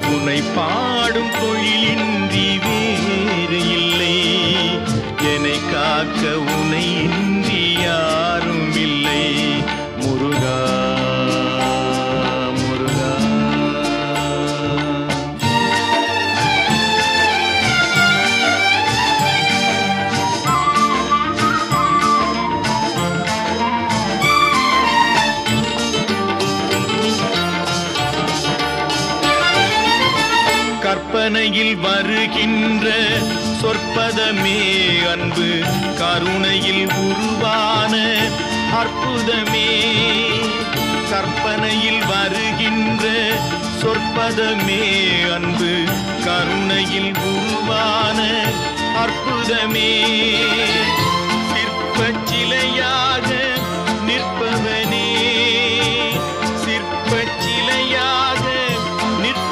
உன்னை பாடும் தொழிலின்றி வேறு இல்லை. என்னை காக்க உன்னை இன்றி யாரும் இல்லை. முருகா முருகா. கற்பனையில் வருகின்ற சொற்பதமே அன்பு, கருணையில் உருவான அற்புதமே. கற்பனையில் வருகின்ற சொற்பதமே அன்பு, கருணையில் உருவான அற்புதமே. சிற்பச் சிலையா